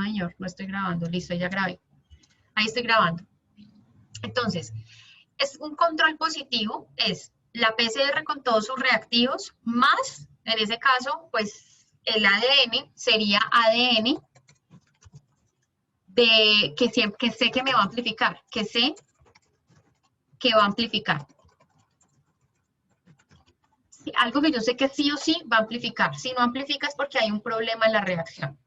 No, señor, no estoy grabando. Listo, ya grabé. Ahí estoy grabando. Entonces, es un control positivo, es la PCR con todos sus reactivos, más, en ese caso, pues el ADN sería ADN que sé que me va a amplificar, que sé que va a amplificar. Sí, algo que yo sé que sí o sí va a amplificar. Si no amplifica es porque hay un problema en la reacción.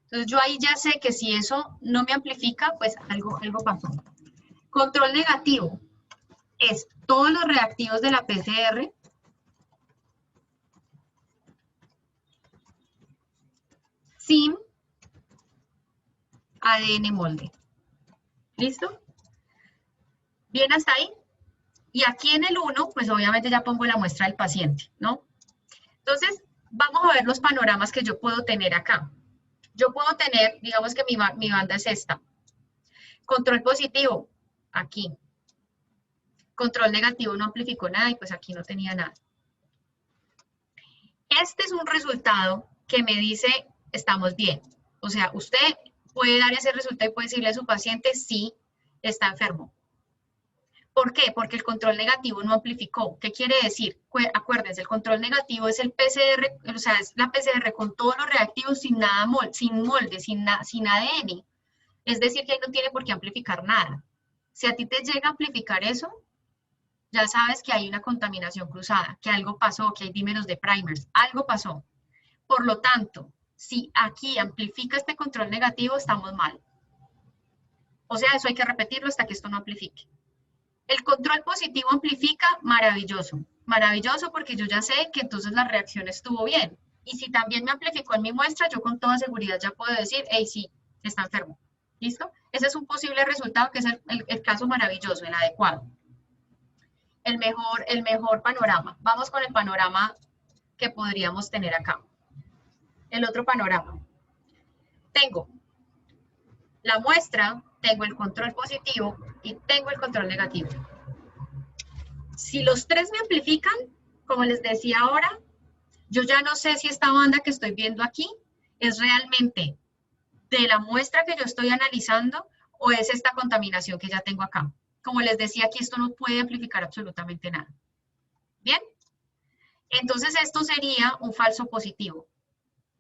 Entonces yo ahí ya sé que si eso no me amplifica, pues algo pasó. Control negativo es todos los reactivos de la PCR sin ADN molde. ¿Listo? ¿Bien hasta ahí? Y aquí en el 1, pues obviamente ya pongo la muestra del paciente, ¿no? Entonces, vamos a ver los panoramas que yo puedo tener acá. Yo puedo tener, digamos que mi banda es esta. Control positivo, aquí. Control negativo no amplificó nada y pues aquí no tenía nada. Este es un resultado que me dice, estamos bien. O sea, usted puede dar ese resultado y puede decirle a su paciente, sí, está enfermo. ¿Por qué? Porque el control negativo no amplificó. ¿Qué quiere decir? Acuérdense, el control negativo es el PCR, o sea, es la PCR con todos los reactivos sin nada, sin molde, sin ADN. Es decir, que ahí no tiene por qué amplificar nada. Si a ti te llega a amplificar eso, ya sabes que hay una contaminación cruzada, que algo pasó, que hay dímeros de primers, algo pasó. Por lo tanto, si aquí amplifica este control negativo, estamos mal. O sea, eso hay que repetirlo hasta que esto no amplifique. El control positivo amplifica, maravilloso. Maravilloso porque yo ya sé que entonces la reacción estuvo bien. Y si también me amplificó en mi muestra, yo con toda seguridad ya puedo decir, hey, sí, está enfermo. ¿Listo? Ese es un posible resultado que es el caso maravilloso, el adecuado. El mejor panorama. Vamos con el panorama que podríamos tener acá. El otro panorama. Tengo la muestra, tengo el control positivo y tengo el control negativo. Si los tres me amplifican, como les decía ahora, yo ya no sé si esta banda que estoy viendo aquí es realmente de la muestra que yo estoy analizando o es esta contaminación que ya tengo acá. Como les decía, aquí esto no puede amplificar absolutamente nada. ¿Bien? Entonces esto sería un falso positivo.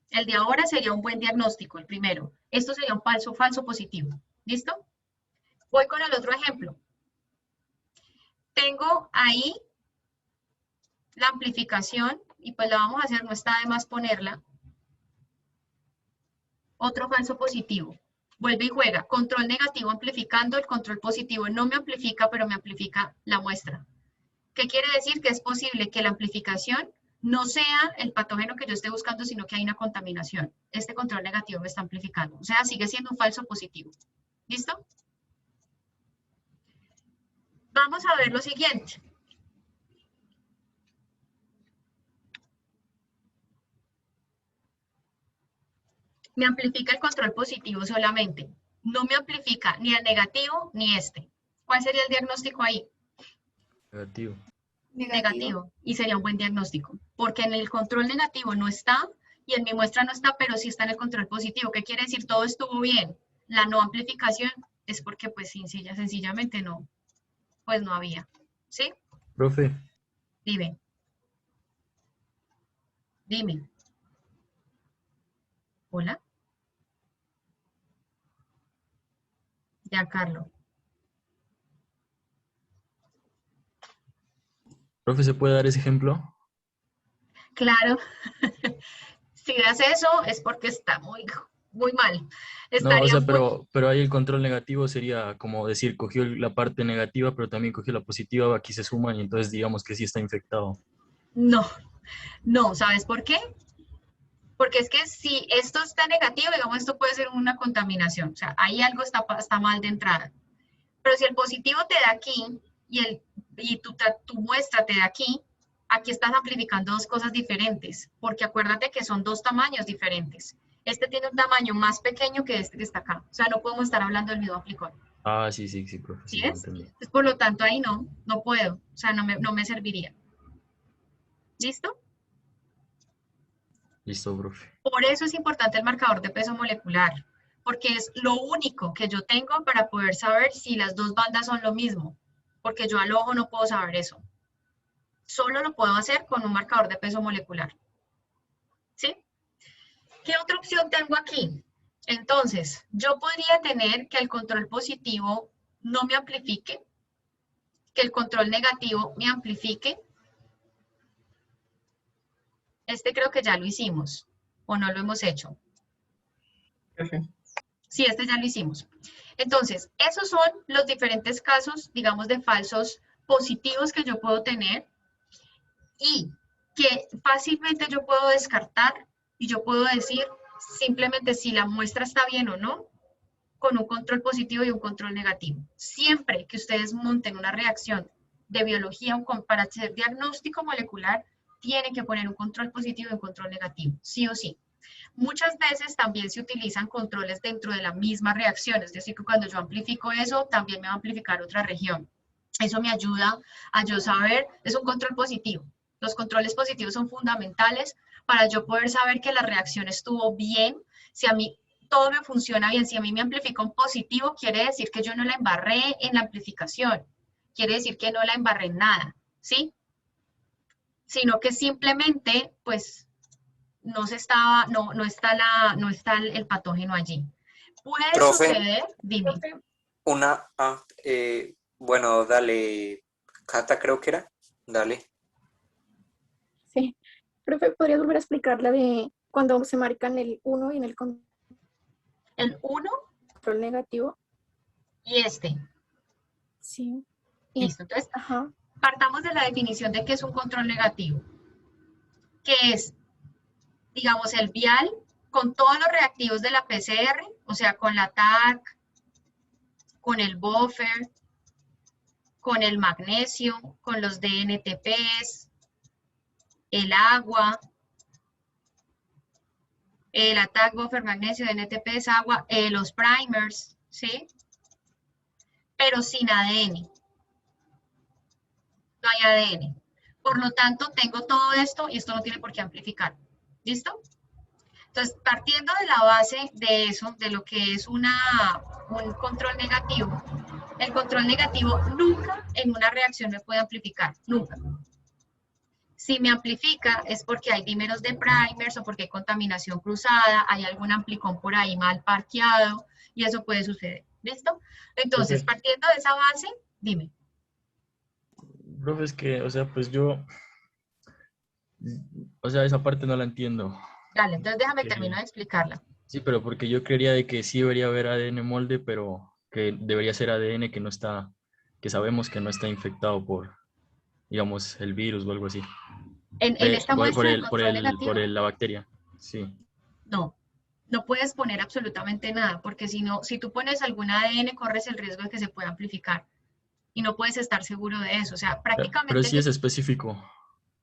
El de ahora sería un buen diagnóstico, el primero. Esto sería un falso positivo. ¿Listo? Voy con el otro ejemplo. Tengo ahí la amplificación y pues la vamos a hacer, no está de más ponerla. Otro falso positivo. Vuelve y juega. Control negativo amplificando, el control positivo no me amplifica, pero me amplifica la muestra. ¿Qué quiere decir? Que es posible que la amplificación no sea el patógeno que yo esté buscando, sino que hay una contaminación. Este control negativo me está amplificando. O sea, sigue siendo un falso positivo. ¿Listo? Vamos a ver lo siguiente. Me amplifica el control positivo solamente. No me amplifica ni el negativo ni este. ¿Cuál sería el diagnóstico ahí? Negativo. Negativo. Y sería un buen diagnóstico. Porque en el control negativo no está y en mi muestra no está, pero sí está en el control positivo. ¿Qué quiere decir? Todo estuvo bien. La no amplificación es porque pues sencillamente no, pues no había. ¿Sí? Profe, Dime. Dime. Hola. Giancarlo. profe, ¿se puede dar ese ejemplo? Claro. Si das eso es porque está muy mal. No, o Estaría sea, muy... pero ahí el control negativo sería como decir, cogió la parte negativa, pero también cogió la positiva, aquí se suman y entonces digamos que sí está infectado. No, no, ¿sabes por qué? Porque es que si esto está negativo, digamos, esto puede ser una contaminación. O sea, ahí algo está mal de entrada. Pero si el positivo te da aquí y tu muestra te da aquí, aquí estás amplificando dos cosas diferentes. Porque acuérdate que son dos tamaños diferentes. Este tiene un tamaño más pequeño que este que está acá. O sea, no podemos estar hablando del mismo amplicón. Ah, sí, sí, sí, profe, ¿Sí sí, ya es? entendí. Entonces, por lo tanto, ahí no puedo. O sea, no me serviría. ¿Listo? Listo, profe. Por eso es importante el marcador de peso molecular, porque es lo único que yo tengo para poder saber si las dos bandas son lo mismo, porque yo al ojo no puedo saber eso. Solo lo puedo hacer con un marcador de peso molecular. ¿Sí? ¿Qué otra opción tengo aquí? Entonces, yo podría tener que el control positivo no me amplifique, que el control negativo me amplifique. Este creo que ya lo hicimos, o no lo hemos hecho. Sí, este ya lo hicimos. Entonces, esos son los diferentes casos, digamos, de falsos positivos que yo puedo tener y que fácilmente yo puedo descartar y yo puedo decir simplemente si la muestra está bien o no, con un control positivo y un control negativo. Siempre que ustedes monten una reacción de biología para hacer diagnóstico molecular, tienen que poner un control positivo y un control negativo, sí o sí. Muchas veces también se utilizan controles dentro de la misma reacción, es decir, que cuando yo amplifico eso, también me va a amplificar otra región. Eso me ayuda a yo saber, es un control positivo. Los controles positivos son fundamentales para yo poder saber que la reacción estuvo bien. Si a mí todo me funciona bien, si a mí me amplifica un positivo, quiere decir que yo no la embarré en la amplificación. Quiere decir que no la embarré en nada, ¿sí? Sino que simplemente, pues, no está el patógeno allí. Puede Profe, suceder, dime. bueno, dale, Cata creo que era, dale. Sí. Profe, ¿podrías volver a explicar la de cuando se marcan el 1 y en el control El 1 negativo? y este. Sí. Listo, entonces, Ajá. partamos de la definición de qué es un control negativo, que es, digamos, el vial con todos los reactivos de la PCR, o sea, con la TAC, con el buffer, con el magnesio, con los DNTPs, el agua, el ATAC, buffer, magnesio, DNTPs, agua, los primers, ¿sí? Pero sin ADN. No hay ADN. Por lo tanto, tengo todo esto y esto no tiene por qué amplificar. ¿Listo? Entonces, partiendo de la base de eso, de lo que es un control negativo, el control negativo nunca en una reacción me puede amplificar, nunca. Si me amplifica es porque hay dímeros de primers o porque hay contaminación cruzada, hay algún amplicón por ahí mal parqueado y eso puede suceder. ¿Listo? Entonces, partiendo de esa base, dime. Profe, es que, o sea, pues yo, o sea, esa parte no la entiendo. Dale, entonces déjame terminar de explicarla. Sí, pero porque yo creería de que sí debería haber ADN molde, pero que debería ser ADN que no está, que sabemos que no está infectado por, digamos, el virus o algo así. En esta muestra del control negativo, La bacteria, sí. no. No puedes poner absolutamente nada, porque si no, si tú pones algún ADN, corres el riesgo de que se pueda amplificar. Y no puedes estar seguro de eso. O sea, prácticamente... Pero sí es específico.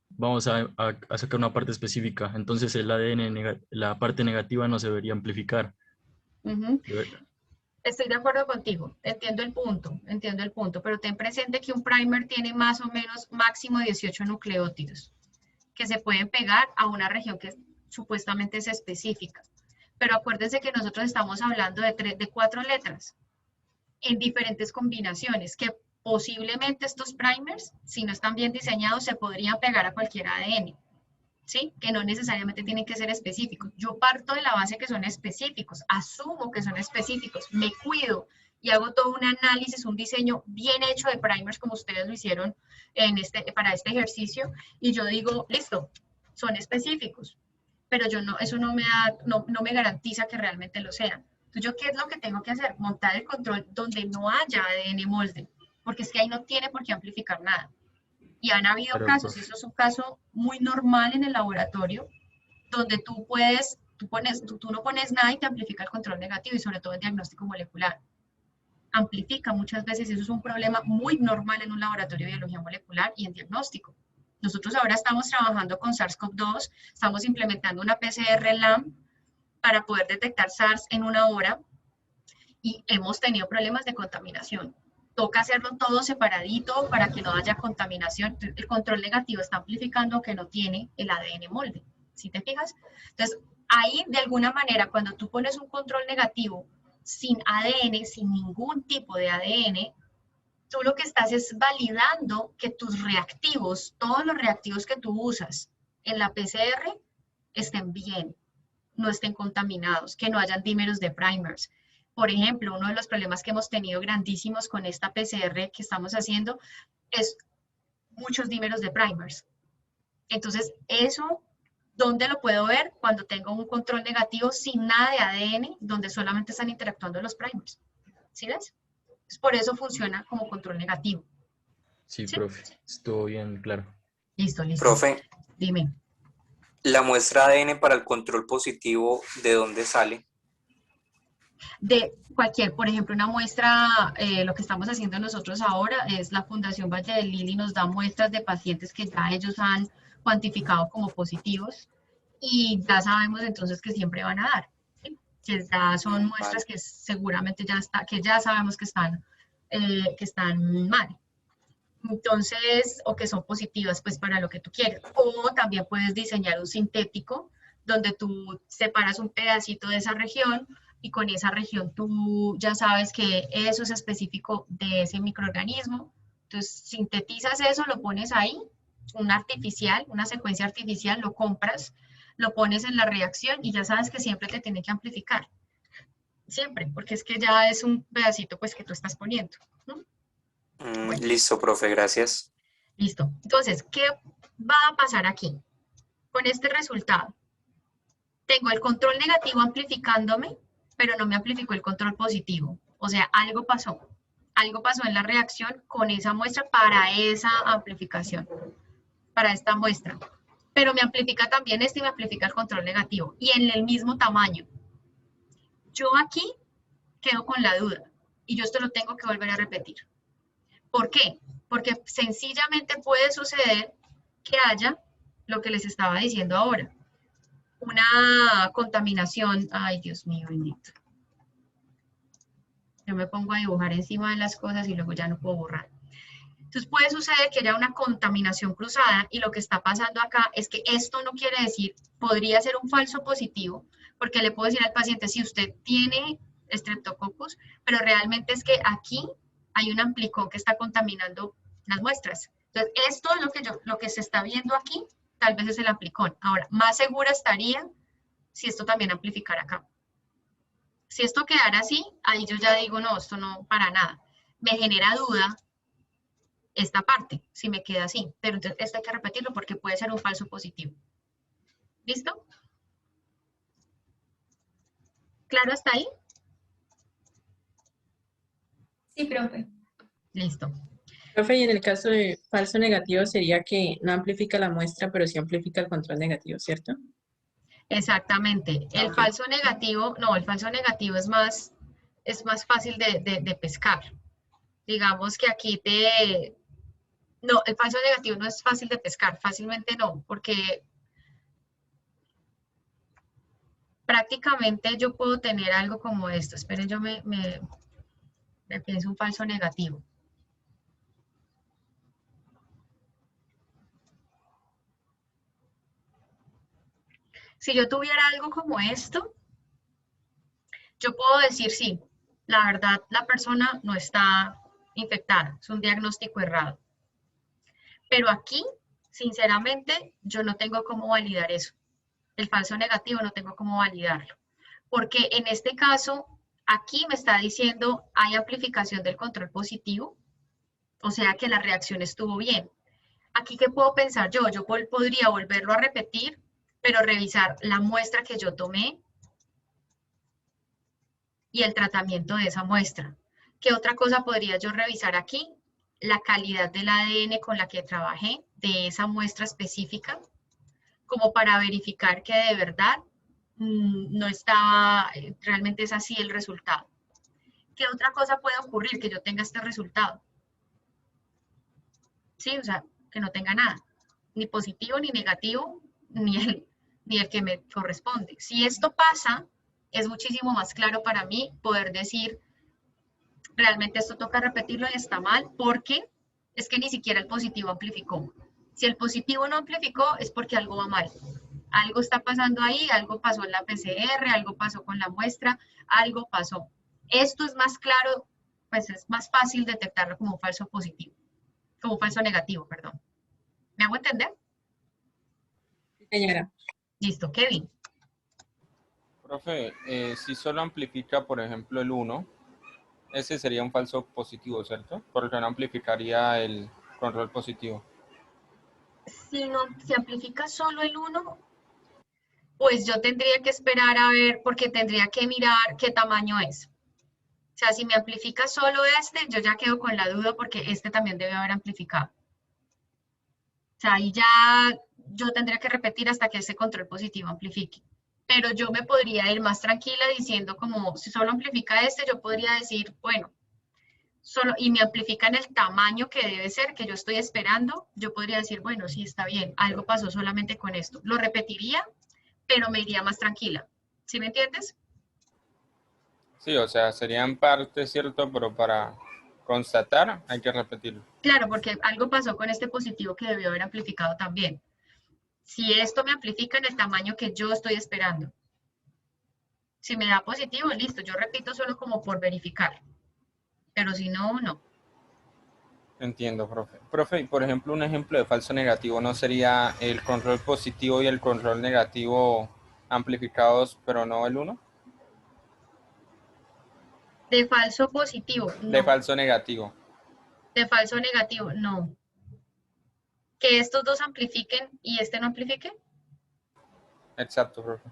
Vamos a sacar una parte específica. Entonces el ADN, la parte negativa no se debería amplificar. Estoy de acuerdo contigo, entiendo el punto, pero ten presente que un primer tiene más o menos máximo 18 nucleótidos que se pueden pegar a una región que supuestamente es específica. Pero acuérdense que nosotros estamos hablando de 4 letras en diferentes combinaciones que posiblemente estos primers, si no están bien diseñados, se podrían pegar a cualquier ADN, ¿sí? Que no necesariamente tienen que ser específicos. Yo parto de la base que son específicos, asumo que son específicos, me cuido y hago todo un análisis, un diseño bien hecho de primers como ustedes lo hicieron para este ejercicio y yo digo, listo, son específicos, pero eso no me garantiza que realmente lo sean. Entonces, ¿yo qué es lo que tengo que hacer? Montar el control donde no haya ADN molde, porque es que ahí no tiene por qué amplificar nada. Y han habido casos, y eso es un caso muy normal en el laboratorio, donde tú no pones nada y te amplifica el control negativo, y sobre todo en diagnóstico molecular. Amplifica muchas veces, eso es un problema muy normal en un laboratorio de biología molecular y en diagnóstico. Nosotros ahora estamos trabajando con SARS-CoV-2, estamos implementando una PCR-LAM para poder detectar SARS en 1 hora y hemos tenido problemas de contaminación. Toca hacerlo todo separadito para que no haya contaminación. El control negativo está amplificando que no tiene el ADN molde, ¿sí te fijas? Entonces, ahí, de alguna manera, cuando tú pones un control negativo sin ADN, sin ningún tipo de ADN, tú lo que estás es validando que tus reactivos, todos los reactivos que tú usas en la PCR, estén bien, no estén contaminados, que no hayan dímeros de primers. Por ejemplo, uno de los problemas que hemos tenido grandísimos con esta PCR que estamos haciendo es muchos dímeros de primers. Entonces, eso, ¿dónde lo puedo ver? Cuando tengo un control negativo sin nada de ADN, donde solamente están interactuando los primers. ¿Sí ves? Por eso funciona como control negativo. Sí, ¿Sí? profe, estuvo bien claro. Listo, listo. Profe, Dime. la muestra ADN para el control positivo, ¿de dónde sale? De cualquier, por ejemplo, una muestra, lo que estamos haciendo nosotros ahora es la Fundación Valle del Lili nos da muestras de pacientes que ya ellos han cuantificado como positivos y ya sabemos entonces que siempre van a dar, ¿sí? Que ya son muestras Vale. que seguramente ya está, que ya sabemos que están mal. Entonces, o que son positivas pues para lo que tú quieres. O también puedes diseñar un sintético donde tú separas un pedacito de esa región y con esa región tú ya sabes que eso es específico de ese microorganismo. Entonces, sintetizas eso, lo pones ahí, un artificial, una secuencia artificial, lo compras, lo pones en la reacción y ya sabes que siempre te tiene que amplificar. Siempre, porque es que ya es un pedacito pues que tú estás poniendo, ¿no? Bueno. Listo, profe, gracias. Listo. Entonces, ¿qué va a pasar aquí? Con este resultado, tengo el control negativo amplificándome, pero no me amplificó el control positivo. O sea, algo pasó. Algo pasó en la reacción con esa muestra para esa amplificación, para esta muestra. Pero me amplifica también este y me amplifica el control negativo. Y en el mismo tamaño. Yo aquí quedo con la duda. Y yo esto lo tengo que volver a repetir. ¿Por qué? Porque sencillamente puede suceder que haya lo que les estaba diciendo ahora, una contaminación, ay Dios mío bendito. Yo me pongo a dibujar encima de las cosas y luego ya no puedo borrar. Entonces puede suceder que haya una contaminación cruzada y lo que está pasando acá es que esto no quiere decir, podría ser un falso positivo, porque le puedo decir al paciente si usted tiene Streptococcus, pero realmente es que aquí hay un amplicón que está contaminando las muestras. Entonces esto es lo que se está viendo aquí, tal vez es el amplicón. Ahora, más segura estaría si esto también amplificara acá. Si esto quedara así, ahí yo ya digo, no, esto no, para nada. Me genera duda esta parte, si me queda así. Pero entonces esto hay que repetirlo porque puede ser un falso positivo. ¿Listo? ¿Claro hasta ahí? Sí, profe. Listo. Profe, y en el caso de falso negativo sería que no amplifica la muestra, pero sí amplifica el control negativo, ¿cierto? Exactamente. El Ok. falso negativo, no, el falso negativo es más fácil de pescar. Digamos que aquí no, el falso negativo no es fácil de pescar, fácilmente no, porque prácticamente yo puedo tener algo como esto. Esperen, yo me pienso un falso negativo. Si yo tuviera algo como esto, yo puedo decir sí, la verdad la persona no está infectada, es un diagnóstico errado. Pero aquí, sinceramente, yo no tengo cómo validar eso. El falso negativo no tengo cómo validarlo. Porque en este caso, aquí me está diciendo hay amplificación del control positivo, o sea que la reacción estuvo bien. Aquí, ¿qué puedo pensar yo? Yo podría volverlo a repetir, pero revisar la muestra que yo tomé y el tratamiento de esa muestra. ¿Qué otra cosa podría yo revisar aquí? La calidad del ADN con la que trabajé, de esa muestra específica, como para verificar que de verdad no estaba, realmente es así el resultado. ¿Qué otra cosa puede ocurrir que yo tenga este resultado? Sí, o sea, que no tenga nada, ni positivo, ni negativo, ni el que me corresponde. Si esto pasa, es muchísimo más claro para mí poder decir, realmente esto toca repetirlo y está mal, porque es que ni siquiera el positivo amplificó. Si el positivo no amplificó, es porque algo va mal. Algo está pasando ahí, algo pasó en la PCR, algo pasó con la muestra, algo pasó. Esto es más claro, pues es más fácil detectarlo como un falso positivo, como un falso negativo, perdón. ¿Me hago entender? Sí, señora. Listo, Kevin. Profe, si solo amplifica, por ejemplo, el 1, ese sería un falso positivo, ¿cierto? Porque no amplificaría el control positivo. Si no, si amplifica solo el 1, pues yo tendría que esperar a ver, porque tendría que mirar qué tamaño es. O sea, si me amplifica solo este, yo ya quedo con la duda porque este también debe haber amplificado. O sea, ahí ya yo tendría que repetir hasta que ese control positivo amplifique. Pero yo me podría ir más tranquila diciendo como, si solo amplifica este, yo podría decir, bueno, solo, y me amplifica en el tamaño que debe ser, que yo estoy esperando, yo podría decir, bueno, sí, está bien, algo pasó solamente con esto. Lo repetiría, pero me iría más tranquila. ¿Sí me entiendes? Sí, o sea, sería en parte cierto, pero para constatar hay que repetirlo. Claro, porque algo pasó con este positivo que debió haber amplificado también. Si esto me amplifica en el tamaño que yo estoy esperando. Si me da positivo, listo, yo repito solo como por verificar. Pero si no, no. Entiendo, profe. Profe, y por ejemplo, un ejemplo de falso negativo no sería el control positivo y el control negativo amplificados, pero no el 1. De falso positivo, De no. falso negativo. De falso negativo, no. Que estos dos amplifiquen y este no amplifique. Exacto, profe.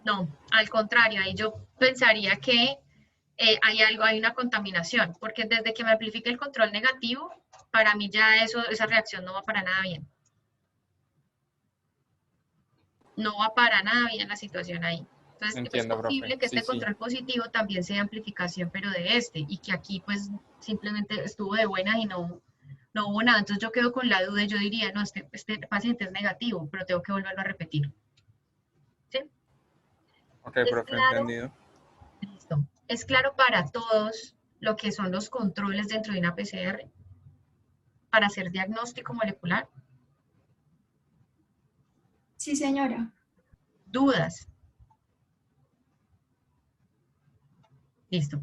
No, al contrario, ahí yo pensaría que hay algo, hay una contaminación, porque desde que me amplifique el control negativo, para mí ya esa reacción no va para nada bien. No va para nada bien la situación ahí. Entonces, es Entiendo, profe. posible que Sí, este sí. control positivo también sea amplificación, pero de este, y que aquí pues simplemente estuvo de buenas y no hubo nada. Entonces yo quedo con la duda y yo diría, no, este paciente es negativo, pero tengo que volverlo a repetir. ¿Sí? Ok, Es profe, claro, entendido. listo. Es claro para todos lo que son los controles dentro de una PCR para hacer diagnóstico molecular. Sí, señora. Dudas. Listo.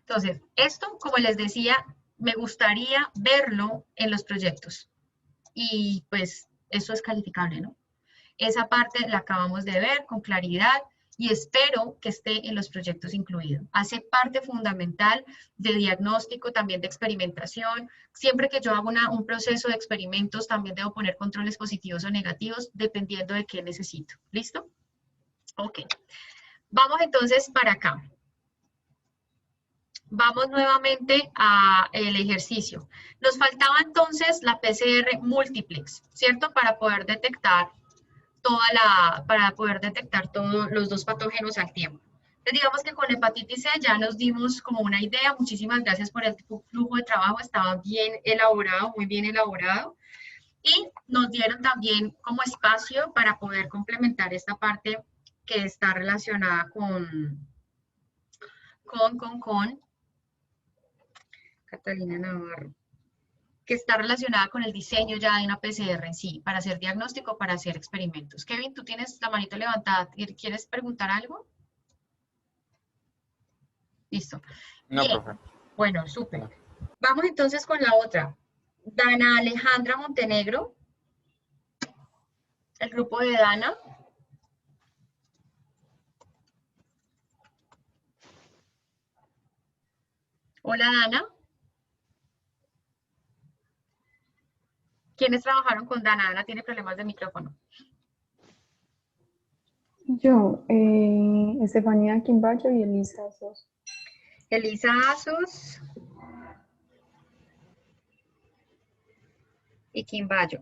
Entonces, esto, como les decía, me gustaría verlo en los proyectos. Y pues eso es calificable, ¿no? Esa parte la acabamos de ver con claridad y espero que esté en los proyectos incluido. Hace parte fundamental de diagnóstico, también de experimentación. Siempre que yo hago un proceso de experimentos, también debo poner controles positivos o negativos, dependiendo de qué necesito. ¿Listo? Ok. Vamos entonces para acá. Vamos nuevamente al ejercicio. Nos faltaba entonces la PCR múltiplex, ¿cierto? Para poder detectar todos los dos patógenos al tiempo. Entonces, digamos que con hepatitis C ya nos dimos como una idea. Muchísimas gracias por el flujo de trabajo, estaba bien elaborado, muy bien elaborado. Y nos dieron también como espacio para poder complementar esta parte que está relacionada con Catalina Navarro, que está relacionada con el diseño ya de una PCR en sí, para hacer diagnóstico, para hacer experimentos. Kevin, tú tienes la manito levantada, ¿quieres preguntar algo? Listo. No, Bien, profe. bueno, súper. No. Vamos entonces con la otra. Dana Alejandra Montenegro, el grupo de Dana. Hola, Dana. ¿Quiénes trabajaron con Dana? Dana tiene problemas de micrófono. Yo, Estefanía Quimbayo y Elisa Sos. Elisa Asos y Quimbayo.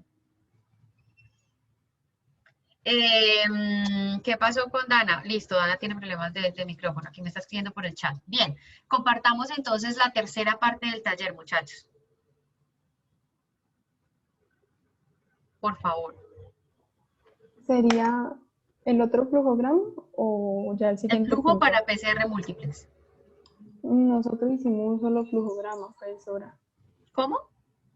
¿Qué pasó con Dana? Listo, Dana tiene problemas de micrófono. Aquí me está escribiendo por el chat. Bien, compartamos entonces la tercera parte del taller, muchachos. Por favor. ¿Sería el otro flujograma o ya el El siguiente flujo punto? para PCR múltiples. Nosotros hicimos un solo flujograma, profesora. ¿Cómo?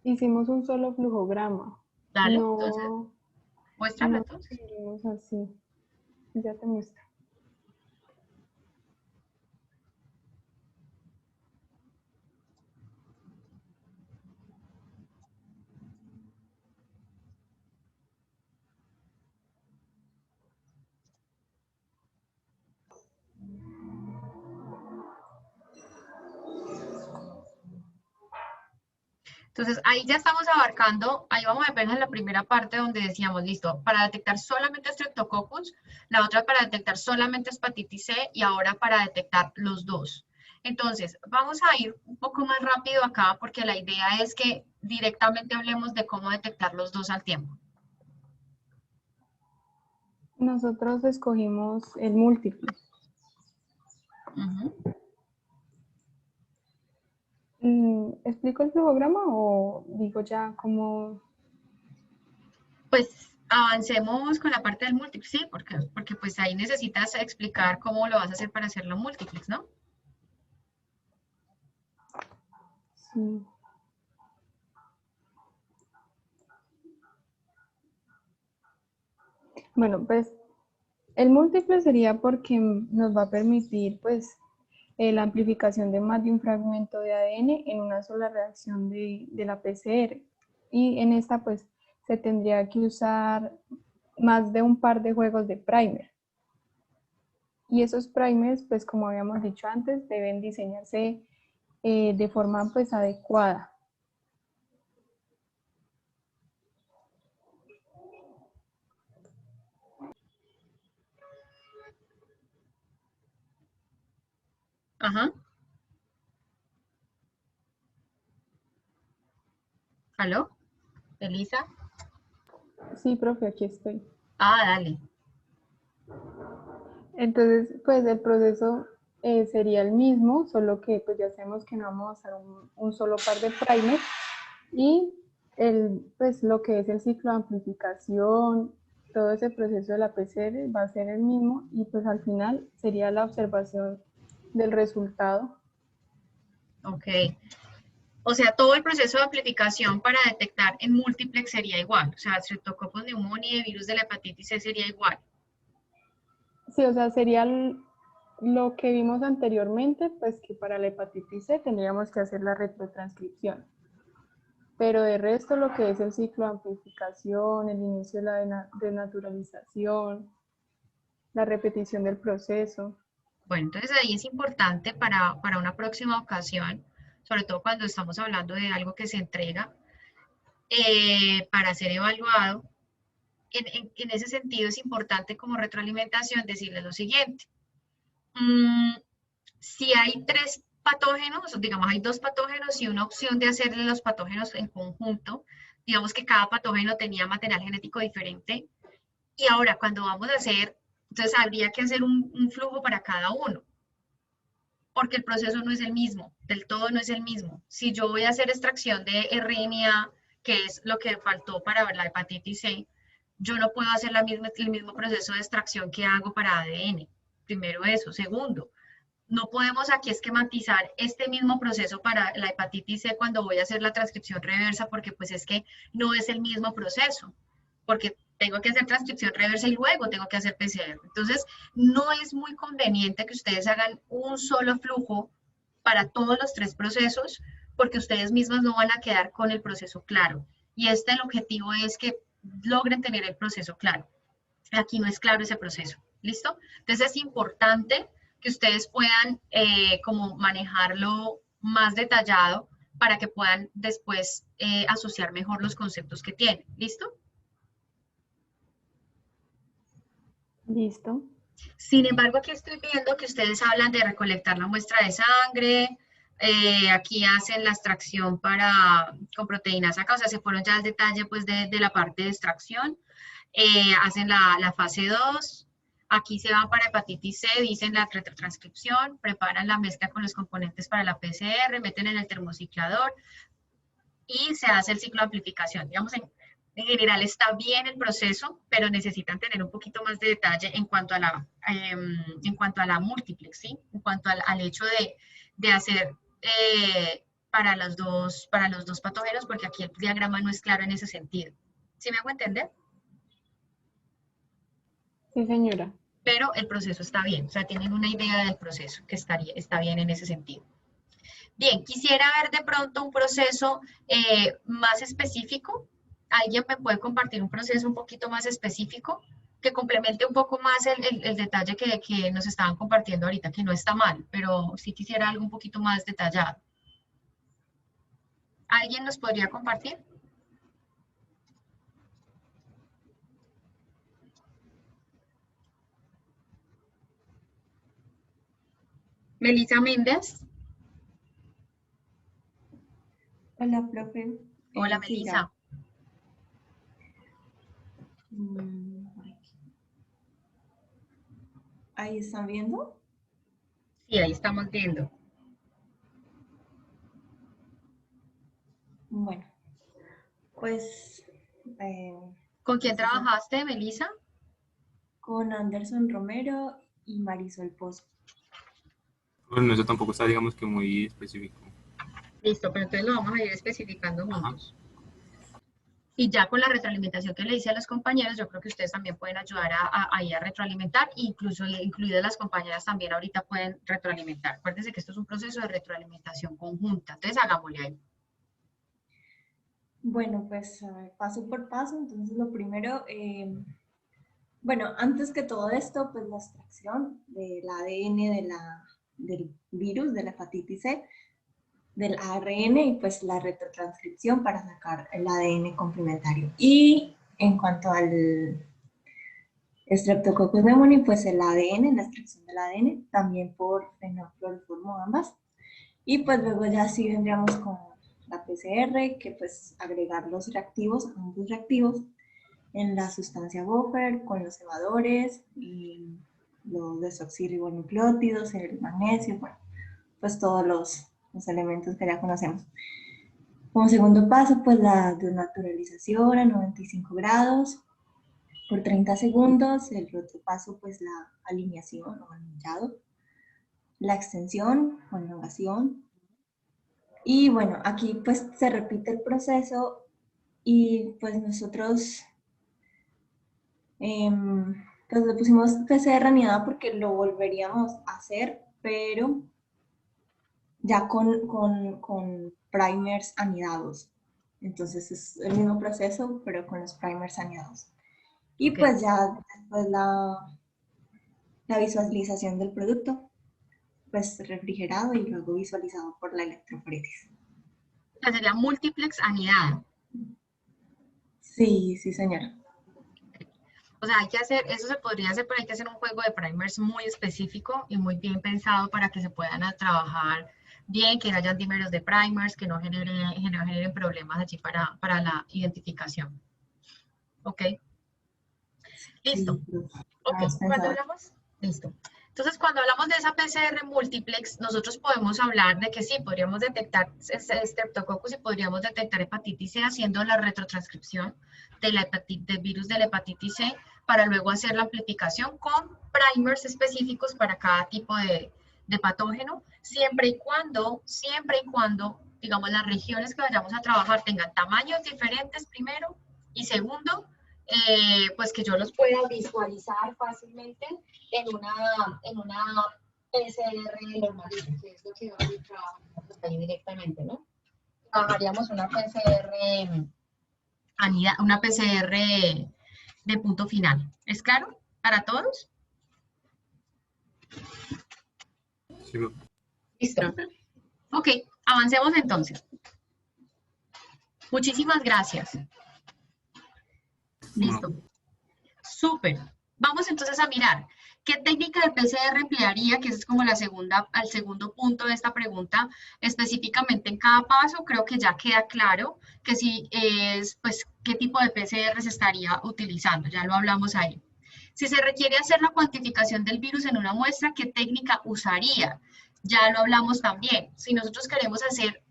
Hicimos un solo flujograma. Dale, No, entonces, muéstralo no entonces. seguimos así. ya te muestro. Entonces, ahí ya estamos abarcando, ahí vamos apenas en la primera parte donde decíamos, listo, para detectar solamente Streptococcus, la otra para detectar solamente hepatitis C y ahora para detectar los dos. Entonces, vamos a ir un poco más rápido acá porque la idea es que directamente hablemos de cómo detectar los dos al tiempo. Nosotros escogimos el múltiple. Ujú. ¿Explico el flujograma o digo ya cómo? Pues avancemos con la parte del múltiplex, sí, porque pues ahí necesitas explicar cómo lo vas a hacer para hacerlo múltiplex, ¿no? Sí. Bueno, pues el múltiple sería porque nos va a permitir pues la amplificación de más de un fragmento de ADN en una sola reacción de la PCR. Y en esta pues se tendría que usar más de un par de juegos de primer. Y esos primers, pues como habíamos dicho antes, deben diseñarse de forma pues adecuada. Ajá. ¿Aló? ¿Elisa? Sí, profe, aquí estoy. Ah, dale. Entonces, pues el proceso sería el mismo, solo que pues ya sabemos que no vamos a usar un solo par de primers y pues lo que es el ciclo de amplificación, todo ese proceso de la PCR va a ser el mismo y pues al final sería la observación del resultado. Ok. O sea, todo el proceso de amplificación para detectar en múltiplex sería igual. O sea, Streptococcus pneumoniae, virus de la hepatitis C sería igual. Sí, o sea, sería lo que vimos anteriormente, pues que para la hepatitis C tendríamos que hacer la retrotranscripción. Pero de resto lo que es el ciclo de amplificación, el inicio de la denaturalización, la repetición del proceso. Bueno, entonces ahí es importante para una próxima ocasión, sobre todo cuando estamos hablando de algo que se entrega para ser evaluado. En ese sentido es importante como retroalimentación decirles lo siguiente. Si hay 3 patógenos, digamos hay 2 patógenos y una opción de hacerle los patógenos en conjunto, digamos que cada patógeno tenía material genético diferente, y ahora cuando vamos a hacer, entonces habría que hacer un flujo para cada uno, porque el proceso no es el mismo, del todo no es el mismo. Si yo voy a hacer extracción de RNA, que es lo que faltó para la hepatitis C, yo no puedo hacer el mismo proceso de extracción que hago para ADN. Primero eso. Segundo, no podemos aquí esquematizar este mismo proceso para la hepatitis C cuando voy a hacer la transcripción reversa, porque pues es que no es el mismo proceso, porque tengo que hacer transcripción reversa y luego tengo que hacer PCR. Entonces, no es muy conveniente que ustedes hagan un solo flujo para todos los 3 procesos, porque ustedes mismos no van a quedar con el proceso claro. Y el objetivo es que logren tener el proceso claro. Aquí no es claro ese proceso. ¿Listo? Entonces es importante que ustedes puedan como manejarlo más detallado para que puedan después asociar mejor los conceptos que tienen. ¿Listo? Listo. Sin embargo, aquí estoy viendo que ustedes hablan de recolectar la muestra de sangre, aquí hacen la extracción con proteínas acá, o sea, se fueron ya al detalle pues de la parte de extracción, hacen la fase 2, aquí se van para hepatitis C, dicen la retrotranscripción, preparan la mezcla con los componentes para la PCR, meten en el termociclador y se hace el ciclo de amplificación. Digamos, en general está bien el proceso, pero necesitan tener un poquito más de detalle en cuanto a la múltiplex, ¿sí? En cuanto al hecho de hacer para los dos patógenos, porque aquí el diagrama no es claro en ese sentido. ¿Sí me hago entender? Sí, señora. pero el proceso está bien, o sea, tienen una idea del proceso que está bien en ese sentido. Bien, quisiera ver de pronto un proceso más específico. ¿Alguien me puede compartir un proceso un poquito más específico que complemente un poco más el detalle que nos estaban compartiendo ahorita, que no está mal, pero sí quisiera algo un poquito más detallado? ¿Alguien nos podría compartir? Melissa Méndez. Hola, profe. Hola, Sí, Melissa. ya. ¿Ahí están viendo? Sí, ahí estamos viendo. Bueno, pues ¿Con quién entonces, trabajaste, Melissa? con Anderson Romero y Marisol Pozo. Bueno, eso tampoco está, digamos que muy específico. Listo, pero entonces lo vamos a ir especificando Ajá. juntos. Y ya con la retroalimentación que le hice a los compañeros, yo creo que ustedes también pueden ayudar a retroalimentar, incluso incluidas las compañeras también ahorita pueden retroalimentar. Acuérdense que esto es un proceso de retroalimentación conjunta, entonces hagámosle ahí. Bueno, pues paso por paso. Entonces, lo primero, bueno, antes que todo esto, pues la extracción del ADN del virus, de la hepatitis C, del ARN y pues la retrotranscripción para sacar el ADN complementario. Y en cuanto al Streptococcus pneumoniae, pues el ADN, la extracción del ADN, también por fenolcloroformo ambas. Y pues luego ya sí vendríamos con la PCR, que pues agregar los reactivos, ambos reactivos, en la sustancia buffer, con los cebadores, y los desoxirribonucleótidos, el magnesio, bueno, pues todos los elementos que ya conocemos. Como segundo paso, pues la desnaturalización a 95 grados por 30 segundos. El otro paso, pues la alineación o anillado, la extensión o elongación. Y bueno, aquí pues se repite el proceso y pues nosotros pues le pusimos PCR anidada porque lo volveríamos a hacer, pero ya con primers anidados. Entonces es el mismo proceso, pero con los primers anidados. Y Ok. pues ya después la visualización del producto, pues refrigerado y luego visualizado por la electroforesis. O sea, sería multiplex anidado. Sí, sí, señora. O sea, hay que hacer, eso se podría hacer, pero hay que hacer un juego de primers muy específico y muy bien pensado para que se puedan trabajar bien, que no hayan dímeros de primers, que no generen problemas allí para la identificación. ¿Ok? Listo. Sí, Ok, cuando hablamos, listo. Entonces, cuando hablamos de esa PCR multiplex, nosotros podemos hablar de que sí, podríamos detectar Streptococcus y podríamos detectar hepatitis C haciendo la retrotranscripción del virus de la hepatitis C para luego hacer la amplificación con primers específicos para cada tipo de patógeno, siempre y cuando, digamos, las regiones que vayamos a trabajar tengan tamaños diferentes primero y segundo, pues que yo los pueda visualizar fácilmente en una PCR normal, que es lo que va a ir trabajando ahí directamente, ¿no? Trabajaríamos una PCR de punto final. ¿Es claro para todos? Sí, Listo. Ok, avancemos entonces. Muchísimas gracias. Listo. Súper. Vamos entonces a mirar qué técnica de PCR emplearía, que ese es como el segundo punto de esta pregunta, específicamente en cada paso. Creo que ya queda claro que si es, pues, qué tipo de PCR se estaría utilizando. Ya lo hablamos ahí. Si se requiere hacer la cuantificación del virus en una muestra, ¿qué técnica usaría? Ya lo hablamos también. Si nosotros queremos hacer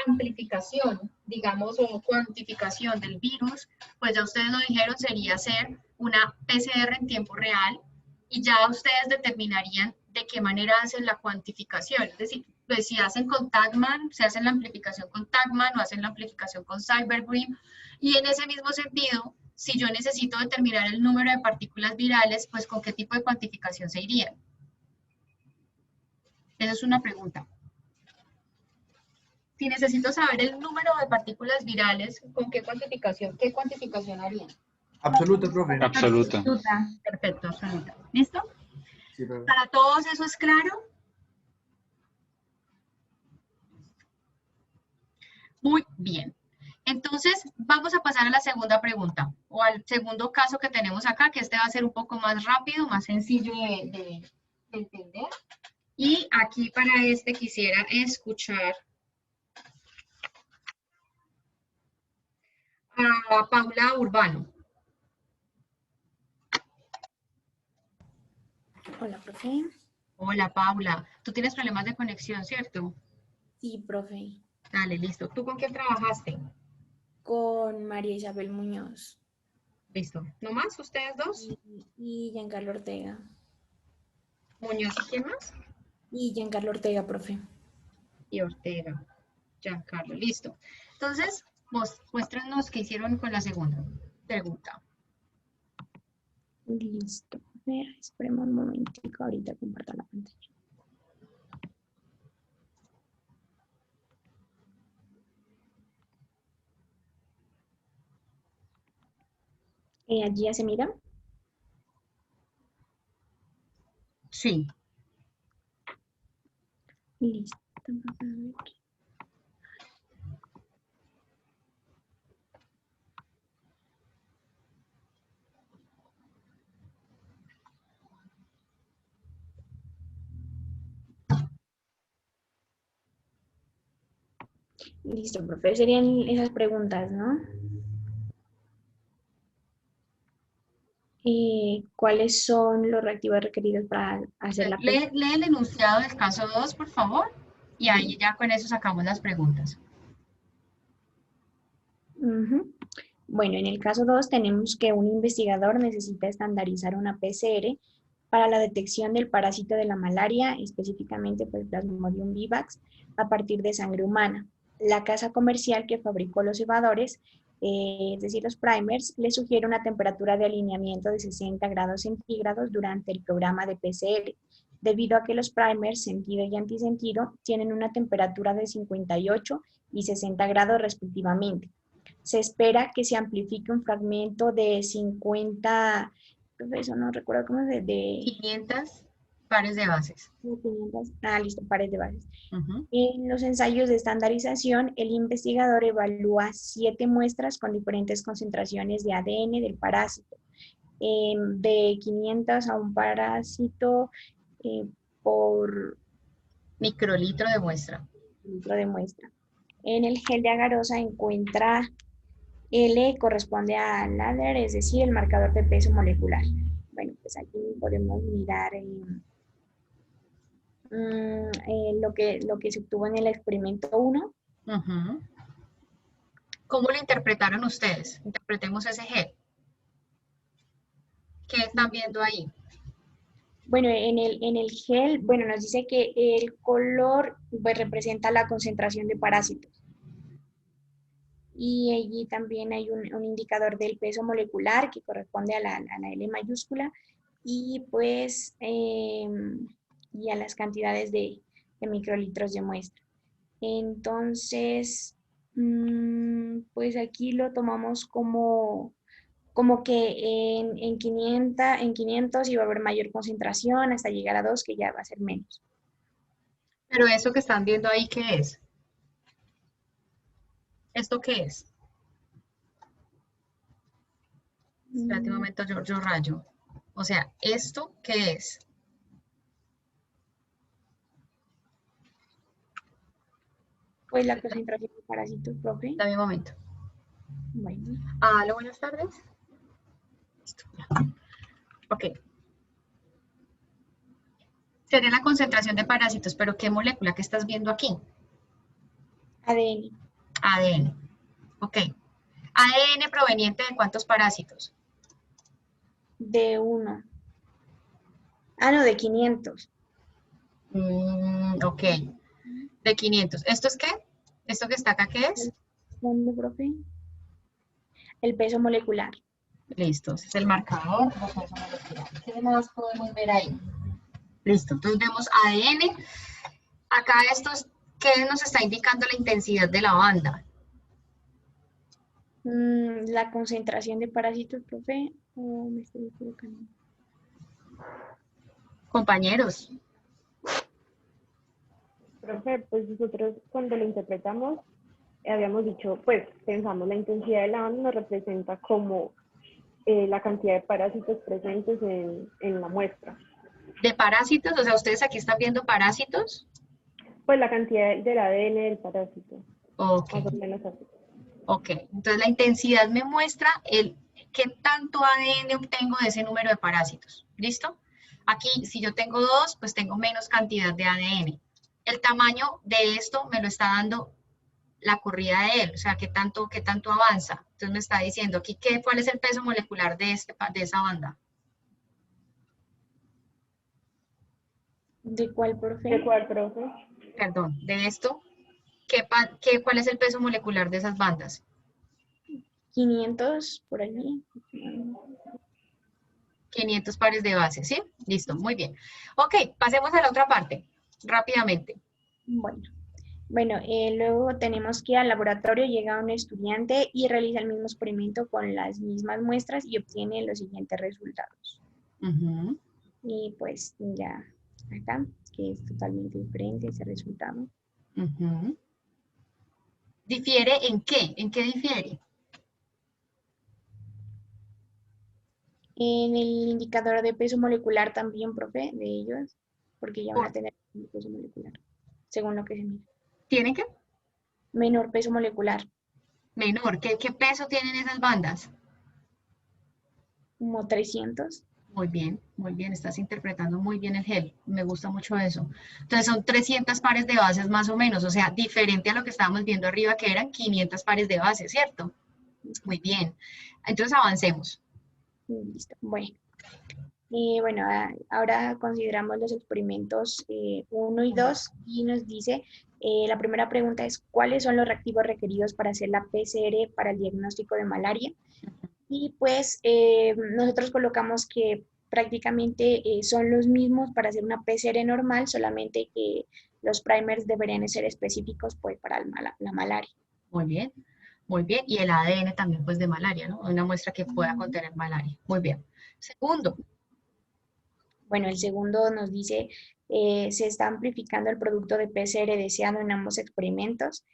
amplificación, digamos, o cuantificación del virus, pues ya ustedes lo dijeron, sería hacer una PCR en tiempo real y ya ustedes determinarían de qué manera hacen la cuantificación. Es decir, pues si hacen con Tagman, se hacen la amplificación con Tagman o hacen la amplificación con Cybergrim. Y en ese mismo sentido, si yo necesito determinar el número de partículas virales, pues ¿con qué tipo de cuantificación se iría? Esa es una pregunta. Si necesito saber el número de partículas virales, ¿con qué cuantificación haría? Absoluta, profe. Absoluta. Perfecto, absoluta. ¿Listo? Sí, profe. ¿Para todos eso es claro? Muy bien. Entonces, vamos a pasar a la segunda pregunta, o al segundo caso que tenemos acá, que este va a ser un poco más rápido, más sencillo de entender. Y aquí para este quisiera escuchar a Paula Urbano. Hola, profe. Hola, Paula. Tú tienes problemas de conexión, ¿cierto? Sí, profe. Dale, listo. ¿Tú con quién trabajaste? Con María Isabel Muñoz. Listo. ¿No más? ¿Ustedes dos? Y Giancarlo Ortega. ¿Muñoz y quién más? Y Giancarlo Ortega, profe. Y Ortega. Giancarlo. Listo. Entonces, muéstranos qué hicieron con la segunda pregunta. Listo. A ver, esperemos un momentico. Ahorita comparto la pantalla. ¿Allí ya se mira? Sí. Listo. Vamos a ver. Listo, profe. Serían esas preguntas, ¿no? ¿Cuáles son los reactivos requeridos para hacer la Lee el enunciado del caso 2, por favor, y ahí ya con eso sacamos las preguntas. Bueno, en el caso 2 tenemos que un investigador necesita estandarizar una PCR para la detección del parásito de la malaria, específicamente pues Plasmodium vivax, a partir de sangre humana. La casa comercial que fabricó los cebadores, es decir, los primers, le sugiere una temperatura de alineamiento de 60 grados centígrados durante el programa de PCR, debido a que los primers, sentido y antisentido, tienen una temperatura de 58 y 60 grados respectivamente. Se espera que se amplifique un fragmento de 50, eso no recuerdo cómo es, de 500 pares de bases. 500, listo, pares de bases. En los ensayos de estandarización, el investigador evalúa 7 muestras con diferentes concentraciones de ADN del parásito, de 500 a un parásito por microlitro de muestra. Litro de muestra. En el gel de agarosa encuentra L corresponde a ladder, es decir, el marcador de peso molecular. Bueno, pues aquí podemos mirar lo que se obtuvo en el experimento 1. ¿Cómo lo interpretaron ustedes? Interpretemos ese gel. ¿Qué están viendo ahí? Bueno, en el gel, bueno, nos dice que el color pues, representa la concentración de parásitos. Y allí también hay un indicador del peso molecular que corresponde a la L mayúscula y pues y a las cantidades de microlitros de muestra. Entonces, pues aquí lo tomamos como que en 500 iba a haber mayor concentración hasta llegar a 2 que ya va a ser menos. Pero eso que están viendo ahí, ¿qué es? ¿Esto qué es? Espérate un momento, yo rayo. O sea, ¿esto qué es? Pues la concentración de parásitos, profe. Dame un momento. Bueno. Aló, buenas tardes. Ok. Sería la concentración de parásitos, pero ¿qué molécula que estás viendo aquí? ADN. ADN. Ok. ADN proveniente de ¿cuántos parásitos? De 1. No, de 500. Ok. De 500. ¿Esto es qué? ¿Esto que está acá qué es? ¿Dónde, profe? El peso molecular. Listo, ese es el marcador. ¿Qué más podemos ver ahí? Listo, entonces vemos ADN. Acá estos, ¿qué nos está indicando la intensidad de la banda? La concentración de parásitos, profe, o me estoy equivocando. Compañeros. Profe, pues nosotros cuando lo interpretamos, habíamos dicho, pues pensamos la intensidad de la banda nos representa como la cantidad de parásitos presentes en la muestra. ¿De parásitos? O sea, ¿ustedes aquí están viendo parásitos? Pues la cantidad del ADN del parásito. Ok. Más o menos así. Ok, entonces la intensidad me muestra qué tanto ADN obtengo de ese número de parásitos. ¿Listo? Aquí, si yo tengo 2, pues tengo menos cantidad de ADN. El tamaño de esto me lo está dando la corrida de él, o sea, qué tanto avanza. Entonces me está diciendo aquí cuál es el peso molecular de esa banda. ¿De cuál, profe? ¿De cuál, profe? Perdón, de esto. ¿Cuál es el peso molecular de esas bandas? 500 por allí. 500 pares de bases, ¿sí? Listo, muy bien. Ok, pasemos a la otra parte, rápidamente. Bueno, luego tenemos que al laboratorio llega un estudiante y realiza el mismo experimento con las mismas muestras y obtiene los siguientes resultados. Y pues ya acá, que es totalmente diferente ese resultado. ¿Difiere en qué? ¿En qué difiere? En el indicador de peso molecular también, profe, de ellos, porque ya van a tener peso molecular, según lo que se mira. ¿Tienen qué? Menor peso molecular. Menor. ¿Qué peso tienen esas bandas? Como 300. Muy bien, estás interpretando muy bien el gel, me gusta mucho eso. Entonces son 300 pares de bases más o menos, o sea, diferente a lo que estábamos viendo arriba que eran 500 pares de bases, ¿cierto? Muy bien, entonces avancemos. Listo, bueno, ahora consideramos los experimentos 1 y 2 y nos dice, la primera pregunta es, ¿cuáles son los reactivos requeridos para hacer la PCR para el diagnóstico de malaria? Y pues nosotros colocamos que prácticamente son los mismos para hacer una PCR normal, solamente que los primers deberían ser específicos pues para la malaria. Muy bien, y el ADN también pues de malaria, ¿no? Una muestra que pueda contener malaria. Muy bien. Segundo. Bueno, el segundo nos dice, se está amplificando el producto de PCR deseado en ambos experimentos.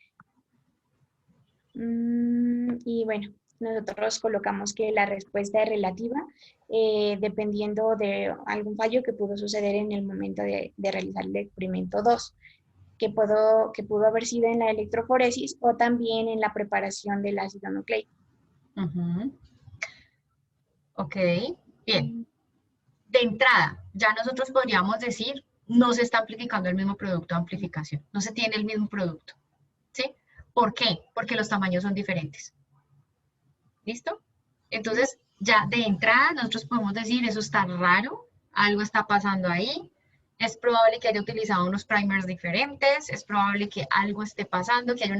Y bueno, nosotros colocamos que la respuesta es relativa, dependiendo de algún fallo que pudo suceder en el momento de realizar el experimento 2, que pudo haber sido en la electroforesis o también en la preparación del ácido nucleico. Ok, bien. De entrada, ya nosotros podríamos decir, no se está amplificando el mismo producto de amplificación, no se tiene el mismo producto, ¿sí? ¿Por qué? Porque los tamaños son diferentes. ¿Listo? Entonces, ya de entrada nosotros podemos decir, eso está raro, algo está pasando ahí, es probable que haya utilizado unos primers diferentes, es probable que algo esté pasando, que haya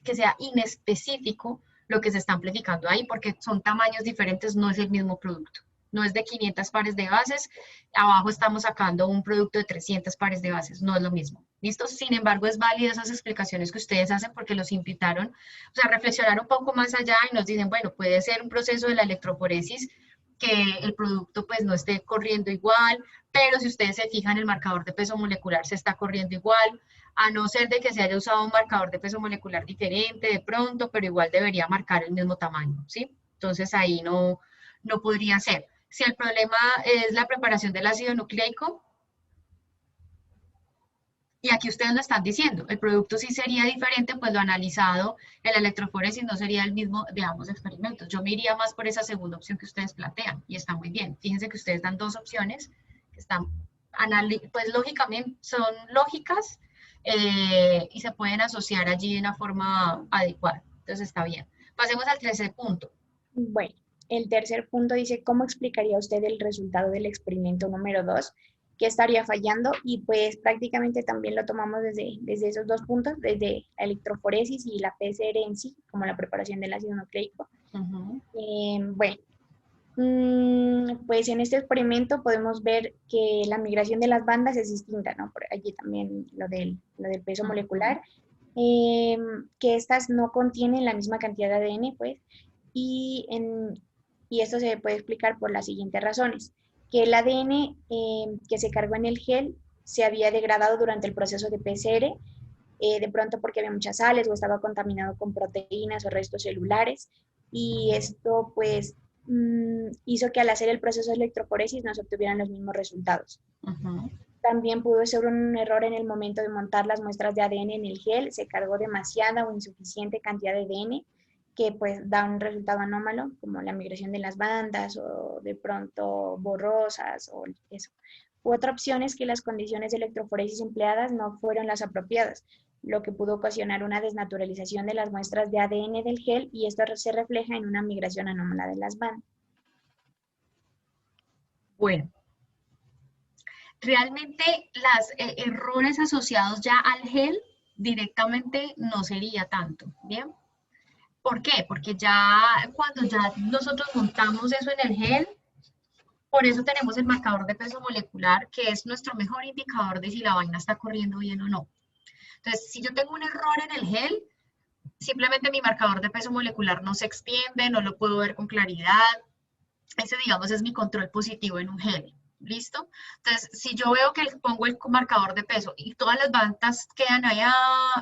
que sea inespecífico lo que se está amplificando ahí, porque son tamaños diferentes, no es el mismo producto. No es de 500 pares de bases, abajo estamos sacando un producto de 300 pares de bases, no es lo mismo. ¿Listo? Sin embargo, es válido esas explicaciones que ustedes hacen porque los invitaron, o sea, a reflexionar un poco más allá y nos dicen, bueno, puede ser un proceso de la electroforesis que el producto pues no esté corriendo igual, pero si ustedes se fijan, el marcador de peso molecular se está corriendo igual, a no ser de que se haya usado un marcador de peso molecular diferente de pronto, pero igual debería marcar el mismo tamaño, ¿sí? Entonces ahí no podría ser. Si el problema es la preparación del ácido nucleico, y aquí ustedes lo están diciendo, el producto sí sería diferente, pues lo analizado en la electroforesis no sería el mismo de ambos experimentos. Yo me iría más por esa segunda opción que ustedes plantean, y está muy bien. Fíjense que ustedes dan dos opciones que están, pues lógicamente, son lógicas y se pueden asociar allí de una forma adecuada. Entonces está bien. Pasemos al tercer punto. Bueno. El tercer punto dice, ¿cómo explicaría usted el resultado del experimento número 2? ¿Qué estaría fallando? Y pues prácticamente también lo tomamos desde esos dos puntos, desde la electroforesis y la PCR en sí, como la preparación del ácido nucleico. Bueno, pues en este experimento podemos ver que la migración de las bandas es distinta, ¿no? Por allí también lo del peso molecular, que estas no contienen la misma cantidad de ADN, pues, y esto se puede explicar por las siguientes razones. Que el ADN que se cargó en el gel se había degradado durante el proceso de PCR, de pronto porque había muchas sales o estaba contaminado con proteínas o restos celulares, y esto pues hizo que al hacer el proceso de electroforesis no se obtuvieran los mismos resultados. También pudo ser un error en el momento de montar las muestras de ADN en el gel, se cargó demasiada o insuficiente cantidad de ADN, que pues da un resultado anómalo, como la migración de las bandas o de pronto borrosas o eso. Otra opción es que las condiciones de electroforesis empleadas no fueron las apropiadas, lo que pudo ocasionar una desnaturalización de las muestras de ADN del gel, y esto se refleja en una migración anómala de las bandas. Bueno, realmente los errores asociados ya al gel directamente no sería tanto, ¿bien? ¿Por qué? Porque ya cuando ya nosotros montamos eso en el gel, por eso tenemos el marcador de peso molecular, que es nuestro mejor indicador de si la vaina está corriendo bien o no. Entonces, si yo tengo un error en el gel, simplemente mi marcador de peso molecular no se extiende, no lo puedo ver con claridad. Ese, digamos, es mi control positivo en un gel. ¿Listo? Entonces, si yo veo que pongo el marcador de peso y todas las bandas quedan ahí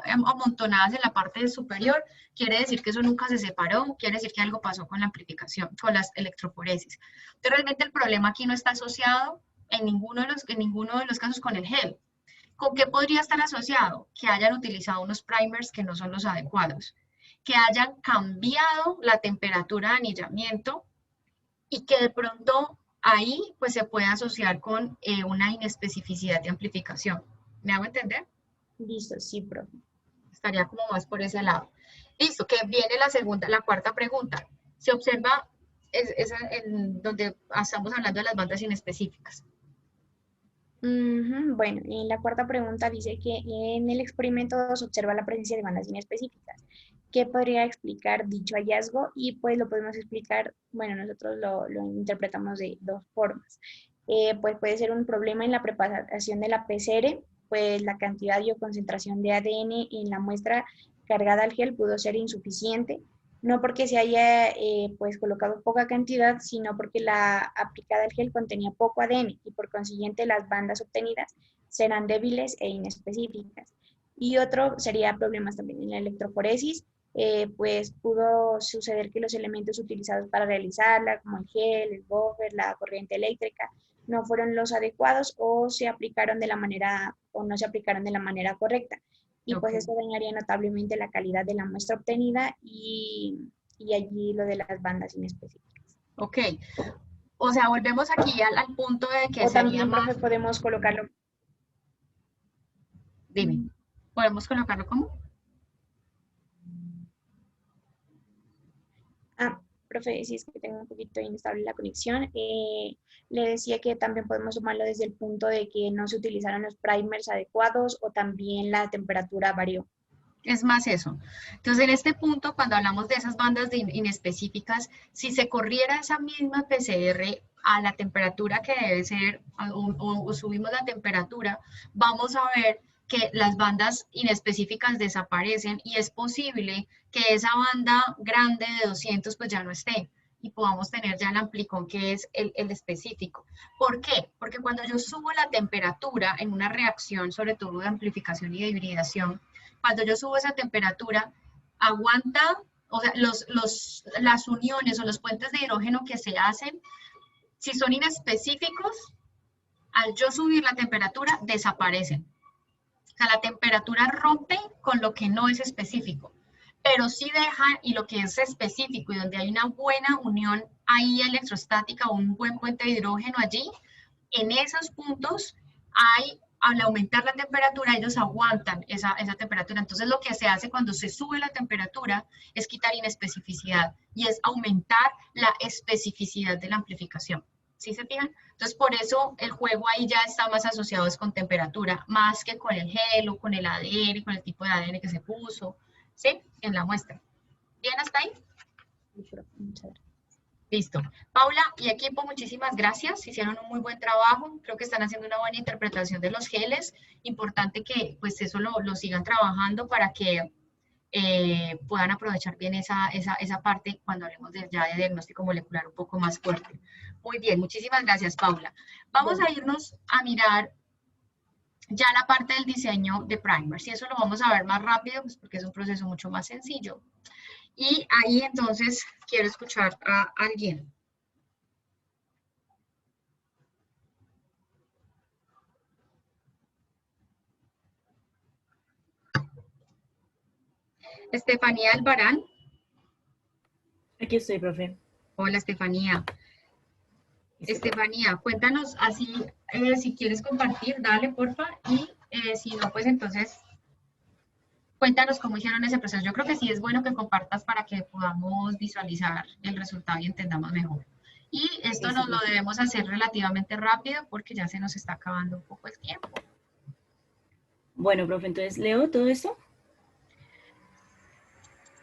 amontonadas en la parte superior, quiere decir que eso nunca se separó, quiere decir que algo pasó con la amplificación, con las electroforesis. Entonces, realmente el problema aquí no está asociado en ninguno de los casos con el gel. ¿Con qué podría estar asociado? Que hayan utilizado unos primers que no son los adecuados, que hayan cambiado la temperatura de anillamiento y que de pronto ahí pues se puede asociar con una inespecificidad de amplificación. ¿Me hago entender? Listo, sí, profe. Estaría como más por ese lado. Listo, que viene la cuarta pregunta. Se observa en donde estamos hablando de las bandas inespecíficas. Bueno, en la cuarta pregunta dice que en el experimento se observa la presencia de bandas inespecíficas. ¿Qué podría explicar dicho hallazgo? Y pues lo podemos explicar, bueno, nosotros lo interpretamos de dos formas. Pues puede ser un problema en la preparación de la PCR, pues la cantidad y o concentración de ADN en la muestra cargada al gel pudo ser insuficiente, no porque se haya pues colocado poca cantidad, sino porque la aplicada al gel contenía poco ADN y por consiguiente las bandas obtenidas serán débiles e inespecíficas. Y otro sería problemas también en la electroforesis, pues pudo suceder que los elementos utilizados para realizarla, como el gel, el buffer, la corriente eléctrica, no fueron los adecuados o se aplicaron de la manera o no se aplicaron de la manera correcta. Y pues eso dañaría notablemente la calidad de la muestra obtenida y allí lo de las bandas inespecíficas. Ok. O sea, volvemos aquí al punto de que o sería también, más... profe, podemos colocarlo. Dime, ¿podemos colocarlo cómo? Profe, si es que tengo un poquito inestable la conexión, le decía que también podemos tomarlo desde el punto de que no se utilizaron los primers adecuados o también la temperatura varió. Es más eso. Entonces, en este punto, cuando hablamos de esas bandas inespecíficas, si se corriera esa misma PCR a la temperatura que debe ser, o subimos la temperatura, vamos a ver que las bandas inespecíficas desaparecen y es posible que esa banda grande de 200 pues ya no esté y podamos tener ya el amplicón que es el específico. ¿Por qué? Porque cuando yo subo la temperatura en una reacción, sobre todo de amplificación y de hibridación, cuando yo subo esa temperatura, aguanta, o sea, las uniones o los puentes de hidrógeno que se hacen, si son inespecíficos, al yo subir la temperatura, desaparecen. O sea, la temperatura rompe con lo que no es específico, pero sí deja, y lo que es específico y donde hay una buena unión ahí electrostática o un buen puente de hidrógeno allí, en esos puntos hay, al aumentar la temperatura, ellos aguantan esa temperatura. Entonces, lo que se hace cuando se sube la temperatura es quitar inespecificidad y es aumentar la especificidad de la amplificación. ¿Sí se fijan? Entonces, por eso el juego ahí ya está más asociado con temperatura, más que con el gel o con el ADN, con el tipo de ADN que se puso, ¿sí? En la muestra. ¿Bien hasta ahí? Muchas gracias. Listo. Paula y equipo, muchísimas gracias. Hicieron un muy buen trabajo. Creo que están haciendo una buena interpretación de los geles. Importante que pues eso lo sigan trabajando para que puedan aprovechar bien esa parte cuando hablemos ya de diagnóstico molecular un poco más fuerte. Muy bien, muchísimas gracias, Paula. Vamos a irnos a mirar ya la parte del diseño de primers, y eso lo vamos a ver más rápido, pues porque es un proceso mucho más sencillo. Y ahí entonces quiero escuchar a alguien. Estefanía Albarán. Aquí estoy, profe. Hola, Estefanía. Estefanía, cuéntanos así, si quieres compartir, dale, porfa, y si no, pues entonces, cuéntanos cómo hicieron ese proceso. Yo creo que sí es bueno que compartas para que podamos visualizar el resultado y entendamos mejor. Y esto nos lo debemos hacer relativamente rápido porque ya se nos está acabando un poco el tiempo. Bueno, profe, entonces, ¿leo todo esto?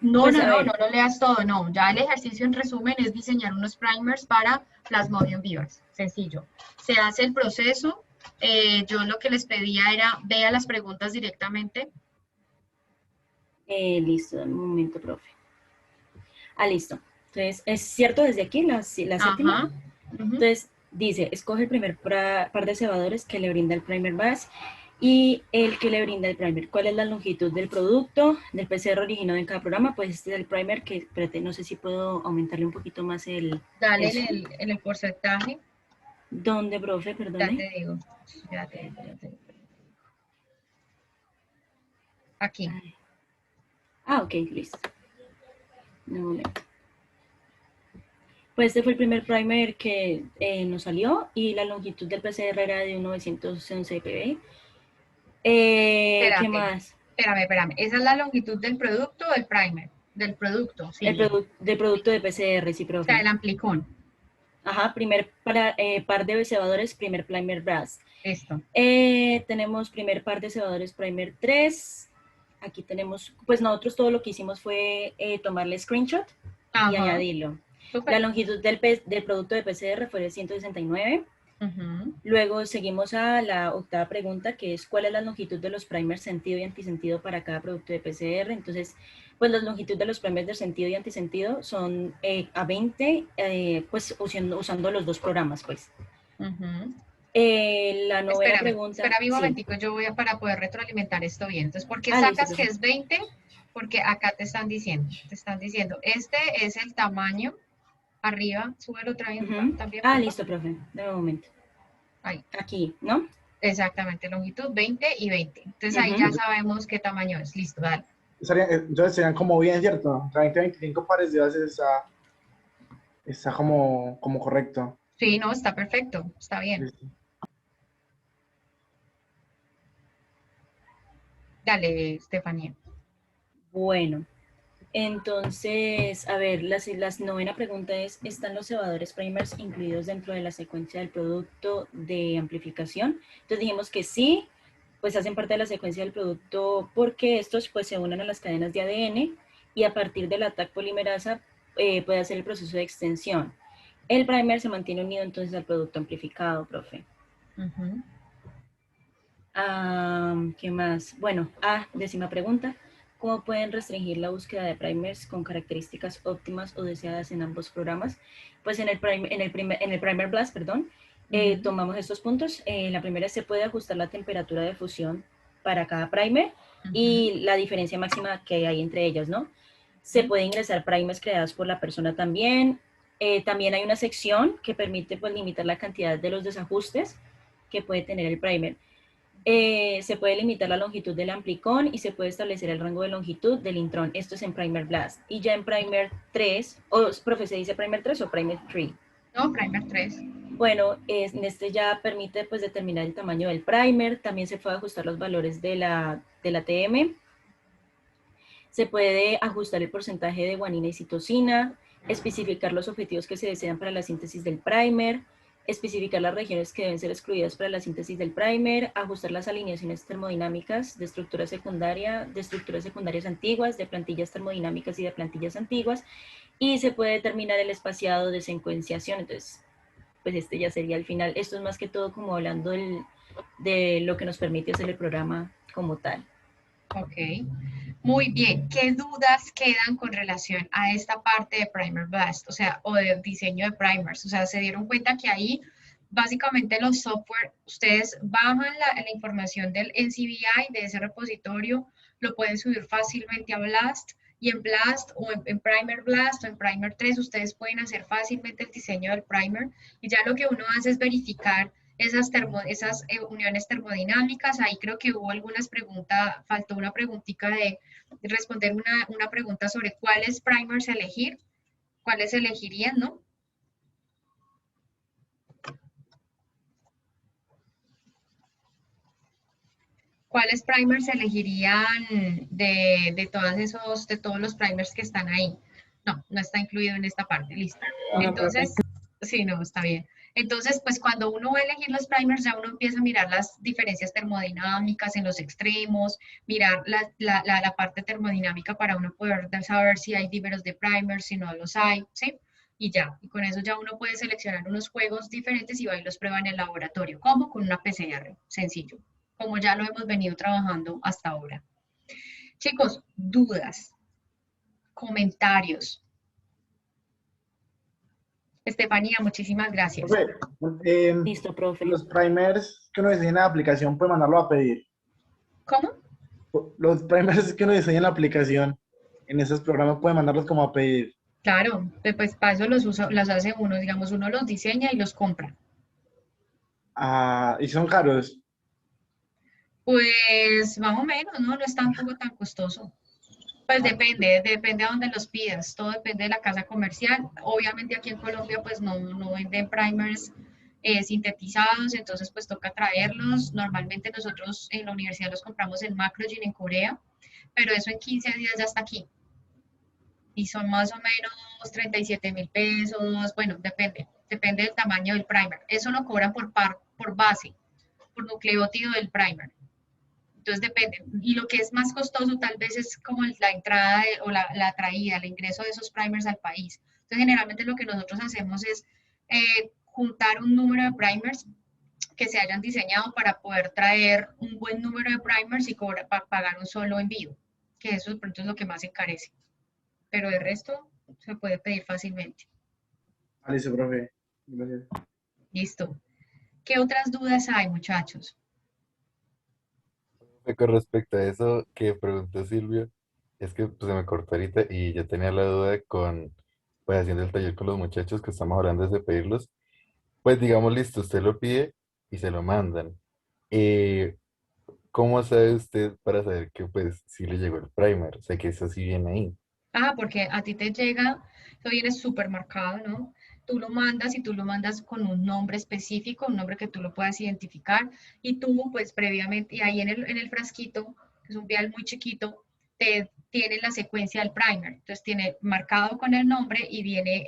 No, Pues, no leas todo, no. Ya el ejercicio en resumen es diseñar unos primers para Plasmodium vivax. Sencillo. Se hace el proceso. Yo lo que les pedía era, vea las preguntas directamente. Listo, un momento, profe. Listo. Entonces, ¿es cierto desde aquí la séptima? Entonces, dice, escoge el primer par de cebadores que le brinda el primer base y el que le brinda el primer. ¿Cuál es la longitud del producto, del PCR originado en cada programa? Pues este es el primer que, espérate, no sé si puedo aumentarle un poquito más el... Dale en el porcentaje. ¿Dónde, profe? Perdone. Ya te digo. Aquí. Ok, listo. Un momento. Pues este fue el primer primer que nos salió y la longitud del PCR era de 911 ppb. ¿Qué más? Espérame. ¿Esa es la longitud del producto o del primer? Del producto, sí. Del producto de PCR, sí, profe. O sea, el amplicón. Ajá, primer par de cebadores, primer primer brass. Esto. Tenemos primer par de cebadores primer 3. Aquí tenemos, pues nosotros todo lo que hicimos fue tomarle screenshot y añadirlo. Super. La longitud del producto de PCR fue de 169. Luego seguimos a la octava pregunta, que es ¿cuál es la longitud de los primers sentido y antisentido para cada producto de PCR? Entonces, pues la longitud de los primers de sentido y antisentido son a 20, pues usando los dos programas, pues. La novena pregunta... Espera un momentico, yo voy para poder retroalimentar esto bien. Entonces, ¿por qué sacas listo, que es 20? Porque acá te están diciendo, este es el tamaño, arriba, súbelo otra vez también. Listo, profe, de un momento. Ahí. Aquí, ¿no? Exactamente, longitud 20 y 20. Entonces ahí ya sabemos qué tamaño es. Listo, dale. Entonces serían como bien, ¿cierto? 30, 25 pares de bases está como correcto. Sí, no, está perfecto, está bien. Listo. Dale, Estefanía. Bueno, entonces, a ver, la novena pregunta es, ¿están los cebadores primers incluidos dentro de la secuencia del producto de amplificación? Entonces dijimos que sí, pues hacen parte de la secuencia del producto porque estos pues se unen a las cadenas de ADN y a partir de la TAC polimerasa puede hacer el proceso de extensión. El primer se mantiene unido entonces al producto amplificado, profe. ¿Qué más? Bueno, décima pregunta. ¿Cómo pueden restringir la búsqueda de primers con características óptimas o deseadas en ambos programas? Pues en el primer blast, perdón, tomamos estos puntos. La primera se puede ajustar la temperatura de fusión para cada primer y la diferencia máxima que hay entre ellas, ¿no? Se puede ingresar primers creados por la persona también. También hay una sección que permite pues limitar la cantidad de los desajustes que puede tener el primer. Se puede limitar la longitud del amplicón y se puede establecer el rango de longitud del intrón. Esto es en Primer Blast. Y ya en Primer 3, profe, ¿se dice Primer 3 o Primer 3? No, Primer 3. Bueno, en este ya permite pues determinar el tamaño del primer. También se puede ajustar los valores de la TM. Se puede ajustar el porcentaje de guanina y citosina, especificar los objetivos que se desean para la síntesis del primer. especificar las regiones que deben ser excluidas para la síntesis del primer, ajustar las alineaciones termodinámicas de estructuras secundarias antiguas, de plantillas termodinámicas y de plantillas antiguas, y se puede determinar el espaciado de secuenciación. Entonces, pues este ya sería el final. Esto es más que todo como hablando de lo que nos permite hacer el programa como tal. Ok, muy bien. ¿Qué dudas quedan con relación a esta parte de Primer Blast? O sea, o de diseño de primers. O sea, se dieron cuenta que ahí básicamente los software, ustedes bajan la información del NCBI, de ese repositorio, lo pueden subir fácilmente a Blast, y en Blast o en Primer Blast o en Primer 3 ustedes pueden hacer fácilmente el diseño del primer, y ya lo que uno hace es verificar esas uniones termodinámicas. Ahí creo que hubo algunas preguntas, faltó una preguntita de responder una pregunta sobre cuáles primers elegir, cuáles elegirían, ¿no? ¿Cuáles primers elegirían de todos los primers que están ahí? No, no está incluido en esta parte, listo. Entonces, sí, no, está bien. Entonces, pues cuando uno va a elegir los primers, ya uno empieza a mirar las diferencias termodinámicas en los extremos, mirar la parte termodinámica para uno poder saber si hay dímeros de primers, si no los hay, ¿sí? Y ya, y con eso ya uno puede seleccionar unos juegos diferentes y va y los prueba en el laboratorio. ¿Cómo? Con una PCR, sencillo, como ya lo hemos venido trabajando hasta ahora. Chicos, dudas, comentarios. Estefanía, muchísimas gracias. Profe, Listo, profe. Los primers que uno diseña en la aplicación puede mandarlo a pedir. ¿Cómo? Los primers que uno diseña en la aplicación, en esos programas puede mandarlos como a pedir. Claro, pues para eso los hace uno, digamos, uno los diseña y los compra. Ah, y son caros. Pues más o menos, ¿no? No es tampoco tan costoso. Pues depende a dónde los pidas, todo depende de la casa comercial. Obviamente aquí en Colombia pues no venden primers sintetizados, entonces pues toca traerlos. Normalmente nosotros en la universidad los compramos en Macrogene en Corea, pero eso en 15 días ya está aquí. Y son más o menos 37.000 pesos, bueno, depende del tamaño del primer. Eso lo cobran por base, por nucleótido del primer. Entonces depende. Y lo que es más costoso tal vez es como la entrada o la traída, el ingreso de esos primers al país. Entonces generalmente lo que nosotros hacemos es juntar un número de primers que se hayan diseñado para poder traer un buen número de primers y para pagar un solo envío, que eso de pronto es lo que más encarece. Pero el resto se puede pedir fácilmente. Listo, profe. Gracias. Listo. ¿Qué otras dudas hay, muchachos? Con respecto a eso que preguntó Silvio, es que pues, se me cortó ahorita y yo tenía la duda pues haciendo el taller con los muchachos que estamos hablando de pedirlos, pues digamos, listo, usted lo pide y se lo mandan. ¿Cómo sabe usted para saber que pues sí le llegó el primer? O sea, que eso sí viene ahí. Ah, porque a ti te llega, eso viene súper marcado, ¿no? Tú lo mandas y tú lo mandas con un nombre específico, un nombre que tú lo puedas identificar, y tú, pues previamente, y ahí en el frasquito, que es un vial muy chiquito, tiene la secuencia del primer. Entonces tiene marcado con el nombre y viene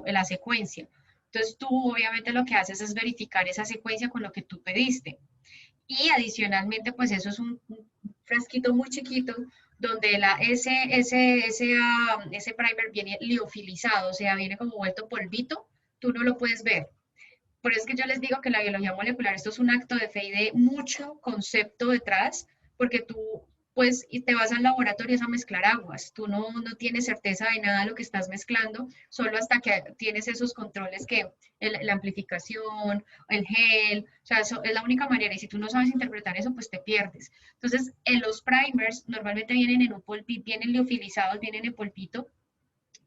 la secuencia. Entonces tú obviamente lo que haces es verificar esa secuencia con lo que tú pediste. Y adicionalmente, pues eso es un frasquito muy chiquito donde ese primer viene liofilizado, o sea, viene como vuelto polvito, tú no lo puedes ver. Por eso es que yo les digo que la biología molecular, esto es un acto de fe y de mucho concepto detrás, porque tú pues y te vas al laboratorio a mezclar aguas, tú no tienes certeza de nada de lo que estás mezclando, solo hasta que tienes esos controles que la amplificación, el gel, o sea, eso es la única manera, y si tú no sabes interpretar eso, pues te pierdes. Entonces, en los primers normalmente vienen en un polvito, vienen liofilizados, vienen en polvito,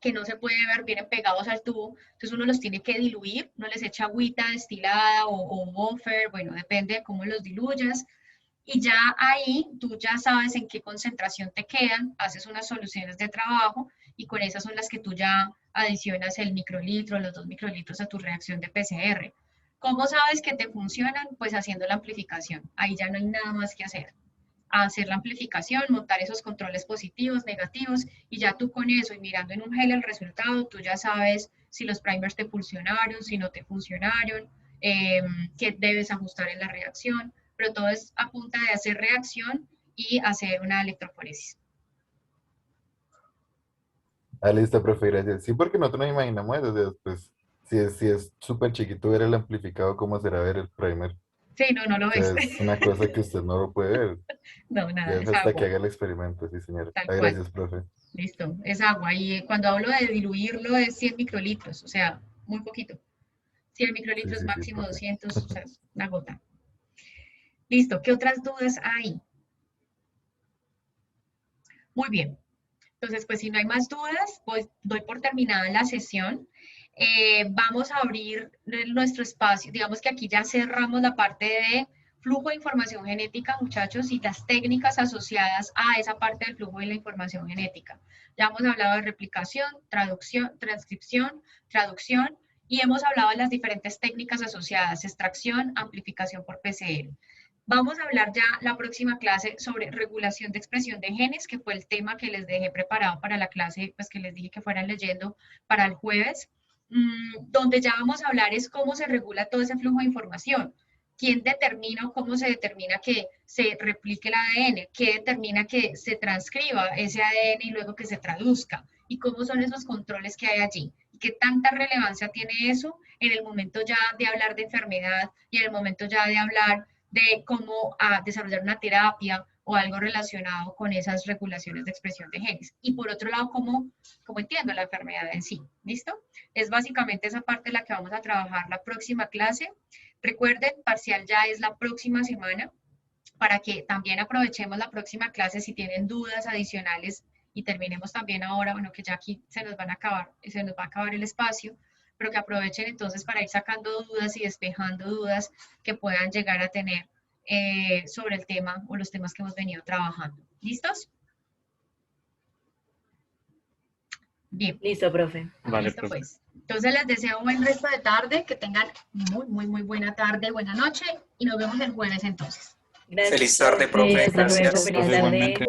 que no se puede ver, vienen pegados al tubo, entonces uno los tiene que diluir, uno les echa agüita destilada o buffer, bueno, depende de cómo los diluyas, y ya ahí tú ya sabes en qué concentración te quedan, haces unas soluciones de trabajo, y con esas son las que tú ya adicionas el microlitro, los 2 microlitros a tu reacción de PCR. ¿Cómo sabes que te funcionan? Pues haciendo la amplificación, ahí ya no hay nada más que hacer. Hacer la amplificación, montar esos controles positivos, negativos, y ya tú con eso y mirando en un gel el resultado, tú ya sabes si los primers te funcionaron, si no te funcionaron. qué debes ajustar en la reacción, pero todo es a punta de hacer reacción y hacer una electroforesis. Ah, listo, profe, gracias. Sí, porque nosotros nos imaginamos, o sea, pues, si es súper chiquito ver el amplificado, ¿cómo será ver el primer? Sí, no, no lo O sea, ves. es una cosa que usted no lo puede ver. No, Ya nada, es es hasta que agua. haga el experimento, sí, señor. Tal Ah, cual. gracias, profe. Listo, es agua. Y cuando hablo de diluirlo es 100 microlitros, o sea, muy poquito. 100 Sí, microlitros, sí, sí, máximo profe. 200, o sea, es una gota. Listo, ¿qué otras dudas hay? Muy bien. Entonces, pues si no hay más dudas, pues doy por terminada la sesión. Vamos a abrir nuestro espacio. Digamos que aquí ya cerramos la parte de flujo de información genética, muchachos, y las técnicas asociadas a esa parte del flujo de la información genética. Ya hemos hablado de replicación, traducción, transcripción, traducción, y hemos hablado de las diferentes técnicas asociadas, extracción, amplificación por PCR. Vamos a hablar ya la próxima clase sobre regulación de expresión de genes, que fue el tema que les dejé preparado para la clase, pues que les dije que fueran leyendo para el jueves, donde ya vamos a hablar es cómo se regula todo ese flujo de información. ¿Quién determina o cómo se determina que se replique el ADN? ¿Qué determina que se transcriba ese ADN y luego que se traduzca? ¿Y cómo son esos controles que hay allí? ¿Y qué tanta relevancia tiene eso en el momento ya de hablar de enfermedad y en el momento ya de hablar de cómo desarrollar una terapia o algo relacionado con esas regulaciones de expresión de genes? Y por otro lado, cómo entiendo la enfermedad en sí. ¿Listo? Es básicamente esa parte la que vamos a trabajar la próxima clase. Recuerden, parcial ya es la próxima semana, para que también aprovechemos la próxima clase si tienen dudas adicionales y terminemos también ahora, bueno, que ya aquí se nos va a acabar el espacio, pero que aprovechen entonces para ir sacando dudas y despejando dudas que puedan llegar a tener sobre el tema o los temas que hemos venido trabajando. ¿Listos? Bien. Listo, profe. Vale, Listo, profe. pues. Entonces les deseo un buen resto de tarde, que tengan muy buena tarde, buena noche y nos vemos el jueves entonces. Gracias. Feliz tarde, profe. Hasta luego. Gracias. Feliz Profe, tarde. igualmente.